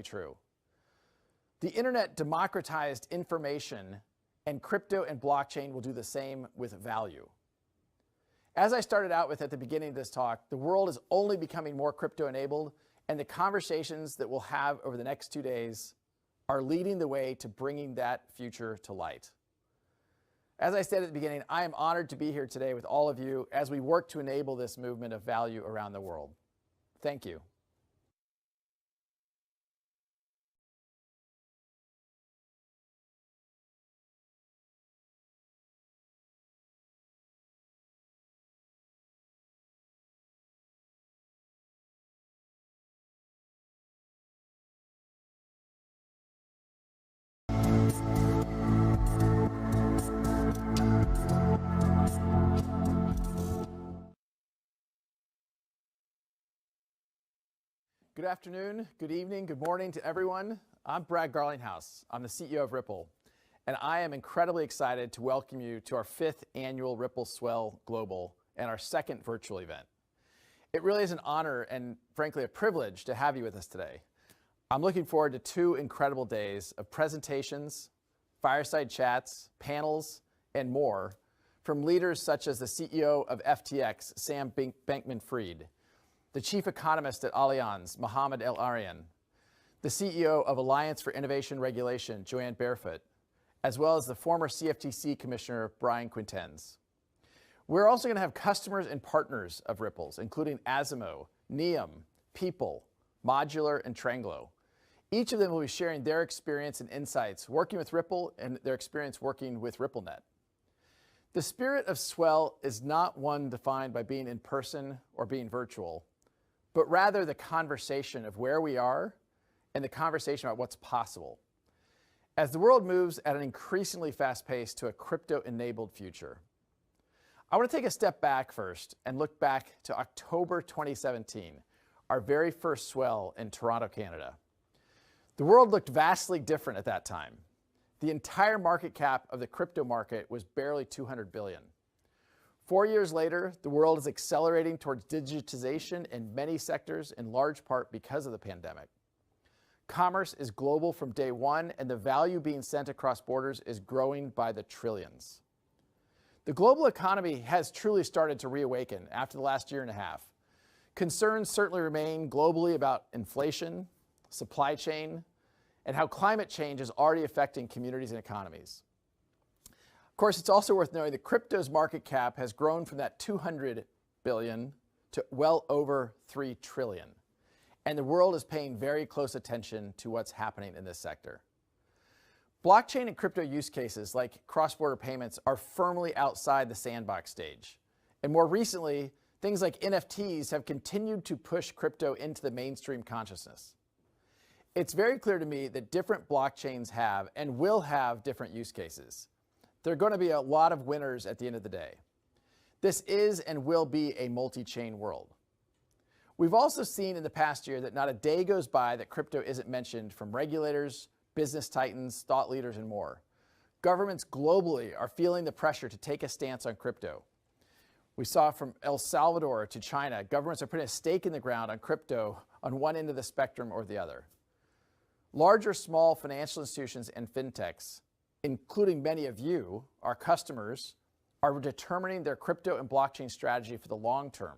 true. The internet democratized information, and crypto and blockchain will do the same with value. As I started out with at the beginning of this talk, the world is only becoming more crypto-enabled, and the conversations that we'll have over the next 2 days are leading the way to bringing that future to light. As I said at the beginning, I am honored to be here today with all of you as we work to enable this movement of value around the world. Thank you. Good afternoon, good evening, good morning to everyone. I'm Kent Garlinghouse. I'm the CEO of Ripple, and I am incredibly excited to welcome you to our 5th annual Ripple Swell Global and our 2nd virtual event. It really is an honor and frankly a privilege to have you with us today. I'm looking forward to 2 incredible days of presentations, fireside chats, panels, and more from leaders such as the CEO of FTX, Sam Bankman-Fried, the chief economist at Allianz, Mohamed El-Arian, the CEO of Alliance for Innovation Regulation, Joanne Barefoot, as well as the former CFTC Commissioner, Brian Quintenz. We're also going to have customers and partners of Ripple's, including Asimo, Neum, People, Modular, and Tranglo. Each of them will be sharing their experience and insights working with Ripple and their experience working with RippleNet. The spirit of Swell is not one defined by being in person or being virtual, but rather the conversation of where we are and the conversation about what's possible. As the world moves at an increasingly fast pace to a crypto-enabled future, I want to take a step back first and look back to October 2017, our very first Swell in Toronto, Canada. The world looked vastly different at that time. The entire market cap of the crypto market was barely $200 billion. 4 years later, the world is accelerating towards digitization in many sectors, in large part because of the pandemic. Commerce is global from day one, and the value being sent across borders is growing by the trillions. The global economy has truly started to reawaken after the last year and a half. Concerns certainly remain globally about inflation, supply chain, and how climate change is already affecting communities and economies. Of course, it's also worth knowing that crypto's market cap has grown from that $200 billion to well over $3 trillion. And the world is paying very close attention to what's happening in this sector. Blockchain and crypto use cases like cross-border payments are firmly outside the sandbox stage. And more recently, things like NFTs have continued to push crypto into the mainstream consciousness. It's very clear to me that different blockchains have and will have different use cases. There are going to be a lot of winners at the end of the day. This is and will be a multi-chain world. We've also seen in the past year that not a day goes by that crypto isn't mentioned from regulators, business titans, thought leaders, and more. Governments globally are feeling the pressure to take a stance on crypto. We saw from El Salvador to China, governments are putting a stake in the ground on crypto on one end of the spectrum or the other. Large or small financial institutions and fintechs, including many of you, our customers, are determining their crypto and blockchain strategy for the long term,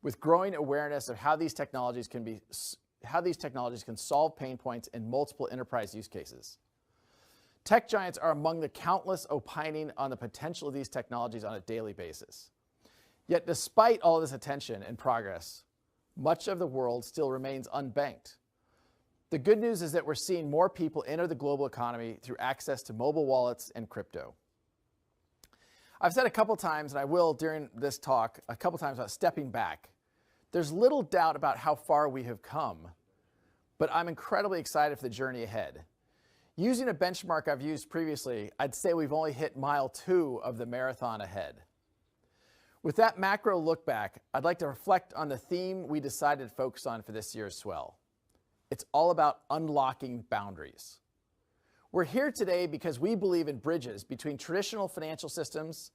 with growing awareness of how these technologies can solve pain points in multiple enterprise use cases. Tech giants are among the countless opining on the potential of these technologies on a daily basis. Yet despite all this attention and progress, much of the world still remains unbanked. The good news is that we're seeing more people enter the global economy through access to mobile wallets and crypto. I've said a couple times, and I will during this talk, a couple times about stepping back. There's little doubt about how far we have come, but I'm incredibly excited for the journey ahead. Using a benchmark I've used previously, I'd say we've only hit mile 2 of the marathon ahead. With that macro look back, I'd like to reflect on the theme we decided to focus on for this year's Swell. It's all about unlocking boundaries. We're here today because we believe in bridges between traditional financial systems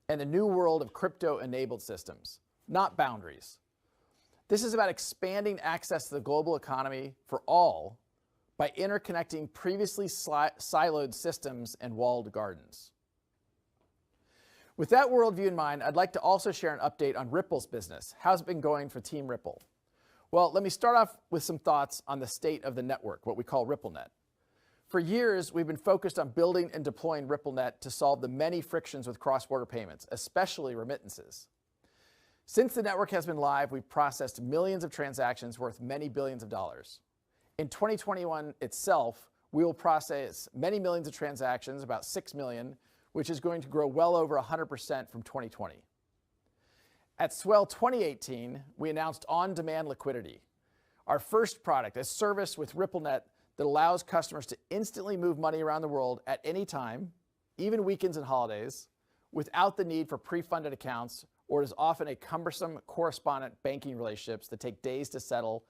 and the new world of crypto-enabled systems, not boundaries. This is about expanding access to the global economy for all by interconnecting previously siloed systems and walled gardens. With that worldview in mind, I'd like to also share an update on Ripple's business. How's it been going for Team Ripple? Well, let me start off with some thoughts on the state of the network, what we call RippleNet. For years, we've been focused on building and deploying RippleNet to solve the many frictions with cross-border payments, especially remittances. Since the network has been live, we've processed millions of transactions worth many billions of dollars. In 2021 itself, we will process many millions of transactions, about 6 million, which is going to grow well over 100% from 2020. At Swell 2018, we announced on-demand liquidity, our first product, a service with RippleNet that allows customers to instantly move money around the world at any time, even weekends and holidays, without the need for pre-funded accounts or is often a cumbersome correspondent banking relationships that take days to settle.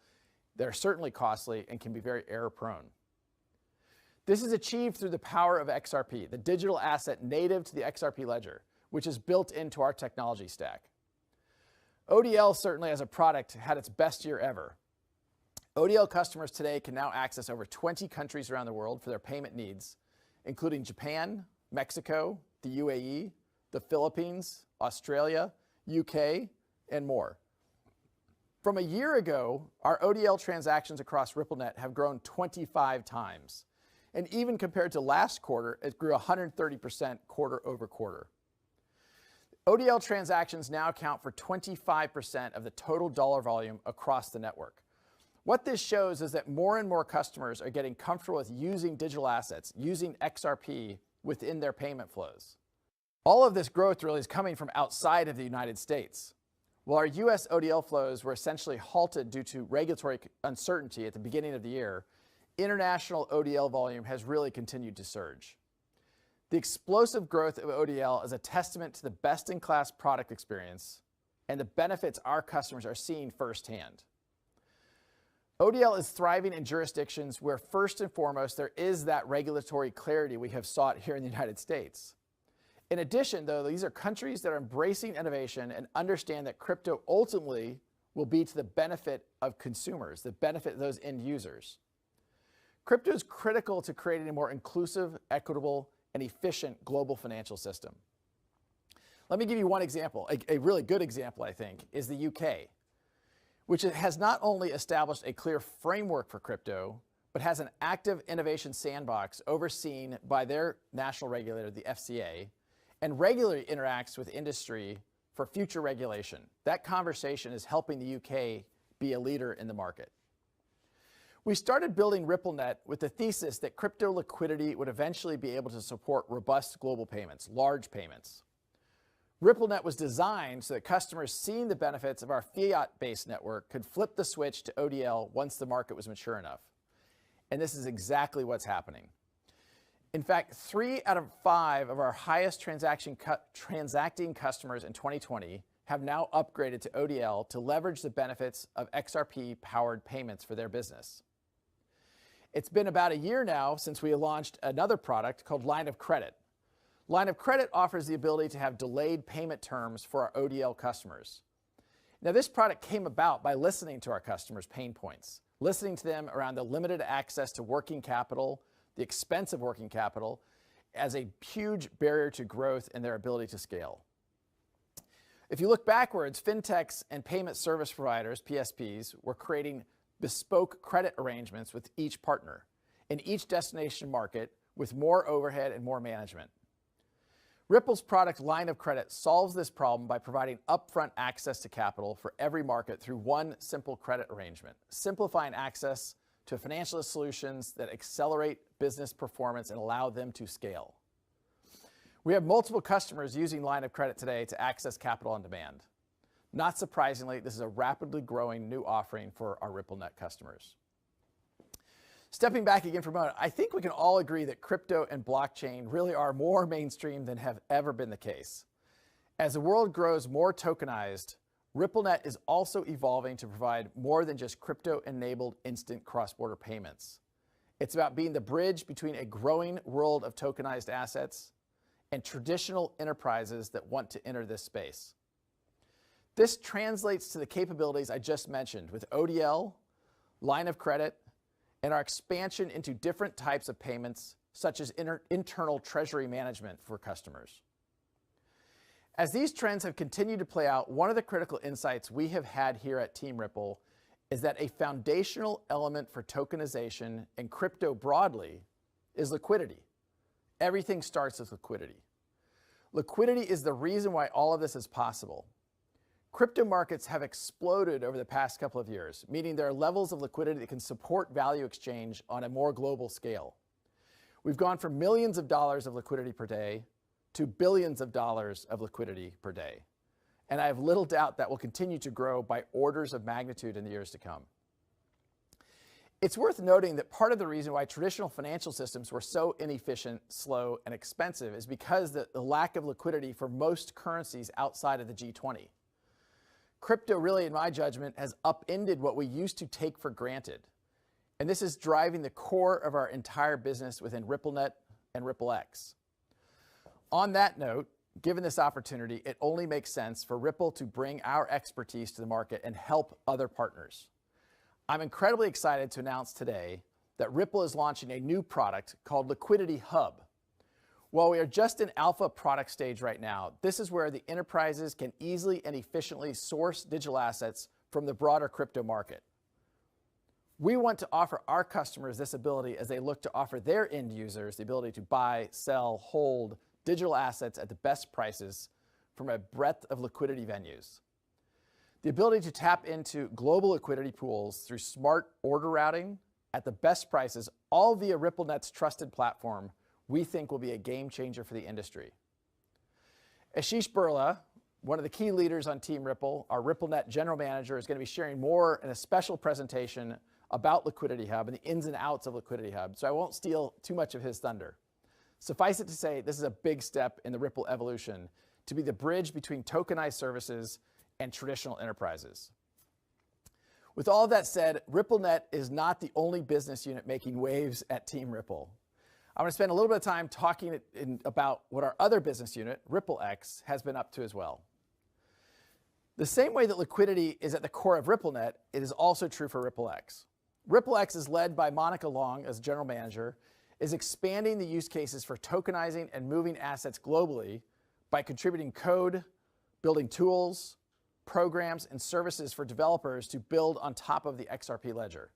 They're certainly costly and can be very error-prone. This is achieved through the power of XRP, the digital asset native to the XRP ledger, which is built into our technology stack. ODL certainly as a product had its best year ever. ODL customers today can now access over 20 countries around the world for their payment needs, including Japan, Mexico, the UAE, the Philippines, Australia, UK, and more. From a year ago, our ODL transactions across RippleNet have grown 25 times. And even compared to last quarter, it grew 130% quarter over quarter. ODL transactions now account for 25% of the total dollar volume across the network. What this shows is that more and more customers are getting comfortable with using digital assets, using XRP within their payment flows. All of this growth really is coming from outside of the United States. While our US ODL flows were essentially halted due to regulatory uncertainty at the beginning of the year, international ODL volume has really continued to surge. The explosive growth of ODL is a testament to the best-in-class product experience and the benefits our customers are seeing firsthand. ODL is thriving in jurisdictions where first and foremost there is that regulatory clarity we have sought here in the United States. In addition, though, these are countries that are embracing innovation and understand that crypto ultimately will be to the benefit of consumers, the benefit of those end users. Crypto is critical to creating a more inclusive, equitable, and efficient global financial system. Let me give you one example. A really good example, I think, is the UK, which has not only established a clear framework for crypto, but has an active innovation sandbox overseen by their national regulator, the FCA, and regularly interacts with industry for future regulation. That conversation is helping the UK be a leader in the market. We started building RippleNet with the thesis that crypto liquidity would eventually be able to support robust global payments, large payments. RippleNet was designed so that customers seeing the benefits of our fiat-based network could flip the switch to ODL once the market was mature enough. And this is exactly what's happening. In fact, 3 out of 5 of our highest transacting customers in 2020 have now upgraded to ODL to leverage the benefits of XRP-powered payments for their business. It's been about a year now since we launched another product called Line of Credit. Line of Credit offers the ability to have delayed payment terms for our ODL customers. Now, this product came about by listening to our customers' pain points, listening to them around the limited access to working capital, the expense of working capital, as a huge barrier to growth and their ability to scale. If you look backwards, fintechs and payment service providers, PSPs, were creating bespoke credit arrangements with each partner in each destination market with more overhead and more management. Ripple's product Line of Credit solves this problem by providing upfront access to capital for every market through one simple credit arrangement, simplifying access to financial solutions that accelerate business performance and allow them to scale. We have multiple customers using Line of Credit today to access capital on demand. Not surprisingly, this is a rapidly growing new offering for our RippleNet customers. Stepping back again for a moment, I think we can all agree that crypto and blockchain really are more mainstream than have ever been the case. As the world grows more tokenized, RippleNet is also evolving to provide more than just crypto-enabled instant cross-border payments. It's about being the bridge between a growing world of tokenized assets and traditional enterprises that want to enter this space. This translates to the capabilities I just mentioned with ODL, Line of Credit, and our expansion into different types of payments, such as internal treasury management for customers. As these trends have continued to play out, one of the critical insights we have had here at Team Ripple is that a foundational element for tokenization and crypto broadly is liquidity. Everything starts with liquidity. Liquidity is the reason why all of this is possible. Crypto markets have exploded over the past couple of years, meaning there are levels of liquidity that can support value exchange on a more global scale. We've gone from millions of dollars of liquidity per day to billions of dollars of liquidity per day. And I have little doubt that will continue to grow by orders of magnitude in the years to come. It's worth noting that part of the reason why traditional financial systems were so inefficient, slow, and expensive is because of the lack of liquidity for most currencies outside of the G20. Crypto really, in my judgment, has upended what we used to take for granted. And this is driving the core of our entire business within RippleNet and RippleX. On that note, given this opportunity, it only makes sense for Ripple to bring our expertise to the market and help other partners. I'm incredibly excited to announce today that Ripple is launching a new product called Liquidity Hub. While we are just in alpha product stage right now, this is where the enterprises can easily and efficiently source digital assets from the broader crypto market. We want to offer our customers this ability as they look to offer their end users the ability to buy, sell, hold digital assets at the best prices from a breadth of liquidity venues. The ability to tap into global liquidity pools through smart order routing at the best prices, all via RippleNet's trusted platform, we think will be a game changer for the industry. Ashish Burla, one of the key leaders on Team Ripple, our RippleNet general manager, is going to be sharing more in a special presentation about Liquidity Hub and the ins and outs of Liquidity Hub, so I won't steal too much of his thunder. Suffice it to say, this is a big step in the Ripple evolution to be the bridge between tokenized services and traditional enterprises. With all of that said, RippleNet is not the only business unit making waves at Team Ripple. I'm going to spend a little bit of time talking about what our other business unit, RippleX, has been up to as well. The same way that liquidity is at the core of RippleNet, it is also true for RippleX. RippleX is led by Monica Long as general manager, is expanding the use cases for tokenizing and moving assets globally by contributing code, building tools, programs, and services for developers to build on top of the XRP ledger.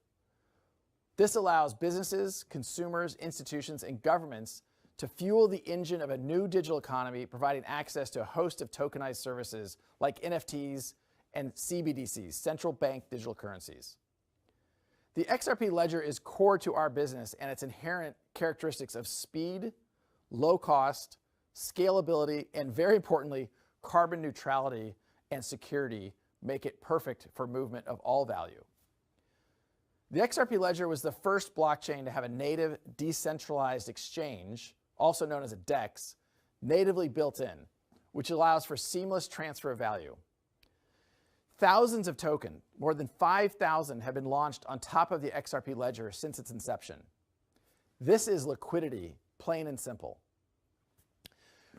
This allows businesses, consumers, institutions, and governments to fuel the engine of a new digital economy, providing access to a host of tokenized services like NFTs and CBDCs, central bank digital currencies. The XRP ledger is core to our business, and its inherent characteristics of speed, low cost, scalability, and very importantly, carbon neutrality and security make it perfect for movement of all value. The XRP ledger was the first blockchain to have a native decentralized exchange, also known as a DEX, natively built in, which allows for seamless transfer of value. Thousands of tokens, more than 5,000, have been launched on top of the XRP ledger since its inception. This is liquidity, plain and simple.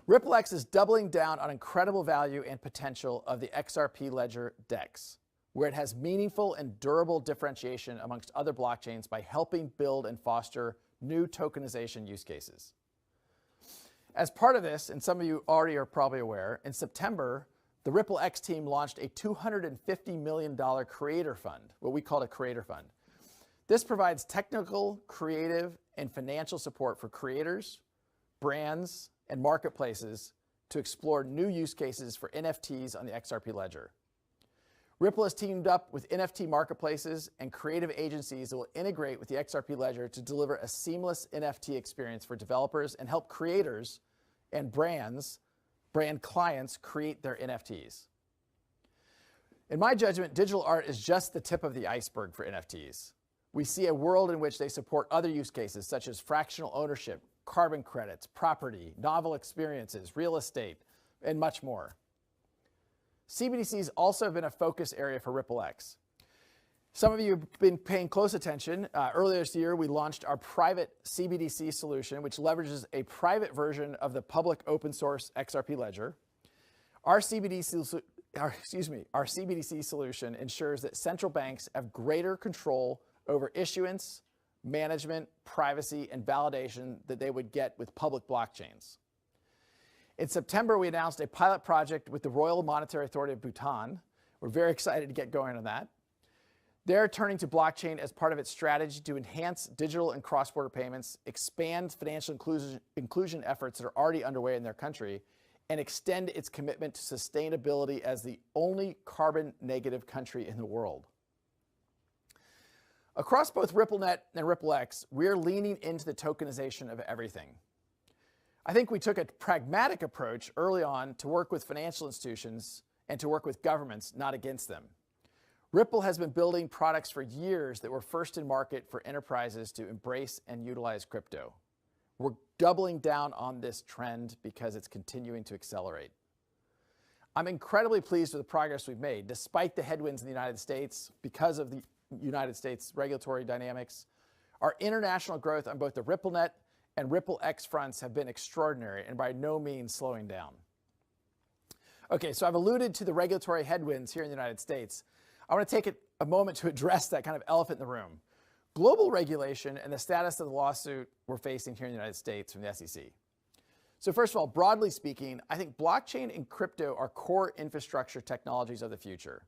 RippleX is doubling down on incredible value and potential of the XRP ledger DEX, where it has meaningful and durable differentiation amongst other blockchains by helping build and foster new tokenization use cases. As part of this, and some of you already are probably aware, in September, the RippleX team launched a $250 million creator fund, what we call a creator fund. This provides technical, creative, and financial support for creators, brands, and marketplaces to explore new use cases for NFTs on the XRP ledger. Ripple has teamed up with NFT marketplaces and creative agencies that will integrate with the XRP ledger to deliver a seamless NFT experience for developers and help creators and brand clients create their NFTs. In my judgment, digital art is just the tip of the iceberg for NFTs. We see a world in which they support other use cases such as fractional ownership, carbon credits, property, novel experiences, real estate, and much more. CBDCs also have been a focus area for RippleX. Some of you have been paying close attention. Earlier this year, we launched our private CBDC solution, which leverages a private version of the public open source XRP ledger. Our CBDC solution ensures that central banks have greater control over issuance, management, privacy, and validation that they would get with public blockchains. In September, we announced a pilot project with the Royal Monetary Authority of Bhutan. We're very excited to get going on that. They're turning to blockchain as part of its strategy to enhance digital and cross-border payments, expand financial inclusion efforts that are already underway in their country, and extend its commitment to sustainability as the only carbon-negative country in the world. Across both RippleNet and RippleX, we're leaning into the tokenization of everything. I think we took a pragmatic approach early on to work with financial institutions and to work with governments, not against them. Ripple has been building products for years that were first in market for enterprises to embrace and utilize crypto. We're doubling down on this trend because it's continuing to accelerate. I'm incredibly pleased with the progress we've made, despite the headwinds in the United States because of the United States regulatory dynamics. Our international growth on both the RippleNet and RippleX fronts have been extraordinary and by no means slowing down. Okay, so I've alluded to the regulatory headwinds here in the United States. I want to take a moment to address that kind of elephant in the room. Global regulation and the status of the lawsuit we're facing here in the United States from the SEC. So first of all, broadly speaking, I think blockchain and crypto are core infrastructure technologies of the future.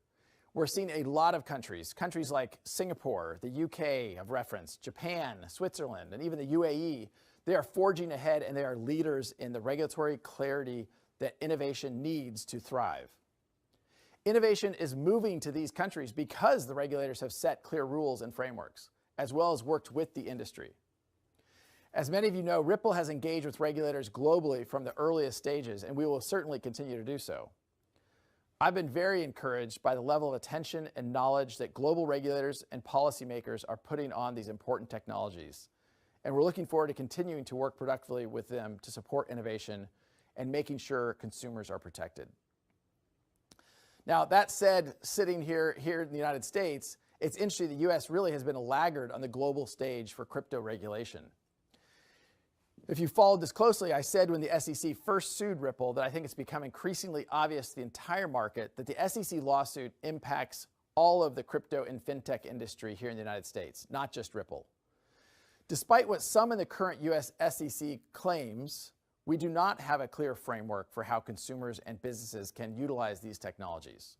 We're seeing a lot of countries like Singapore, the UK of reference, Japan, Switzerland, and even the UAE, they are forging ahead and they are leaders in the regulatory clarity that innovation needs to thrive. Innovation is moving to these countries because the regulators have set clear rules and frameworks, as well as worked with the industry. As many of you know, Ripple has engaged with regulators globally from the earliest stages, and we will certainly continue to do so. I've been very encouraged by the level of attention and knowledge that global regulators and policymakers are putting on these important technologies. And we're looking forward to continuing to work productively with them to support innovation and making sure consumers are protected. Now, that said, sitting here in the United States, it's interesting the U.S. really has been a laggard on the global stage for crypto regulation. If you followed this closely, I said when the SEC first sued Ripple that I think it's become increasingly obvious to the entire market that the SEC lawsuit impacts all of the crypto and fintech industry here in the United States, not just Ripple. Despite what some in the current U.S. SEC claims, we do not have a clear framework for how consumers and businesses can utilize these technologies.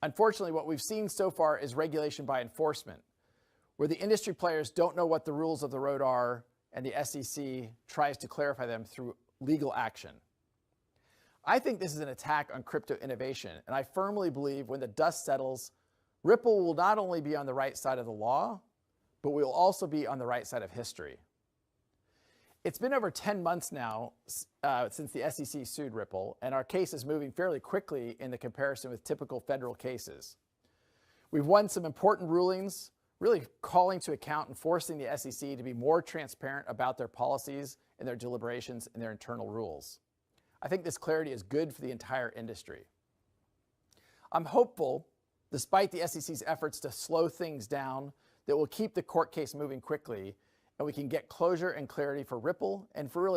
Unfortunately, what we've seen so far is regulation by enforcement, where the industry players don't know what the rules of the road are, and the SEC tries to clarify them through legal action. I think this is an attack on crypto innovation, and I firmly believe when the dust settles, Ripple will not only be on the right side of the law, but we will also be on the right side of history. It's been over 10 months now since the SEC sued Ripple, and our case is moving fairly quickly in the comparison with typical federal cases. We've won some important rulings, really calling to account and forcing the SEC to be more transparent about their policies and their deliberations and their internal rules. I think this clarity is good for the entire industry. I'm hopeful, despite the SEC's efforts to slow things down, that we'll keep the court case moving quickly and we can get closure and clarity for Ripple and for really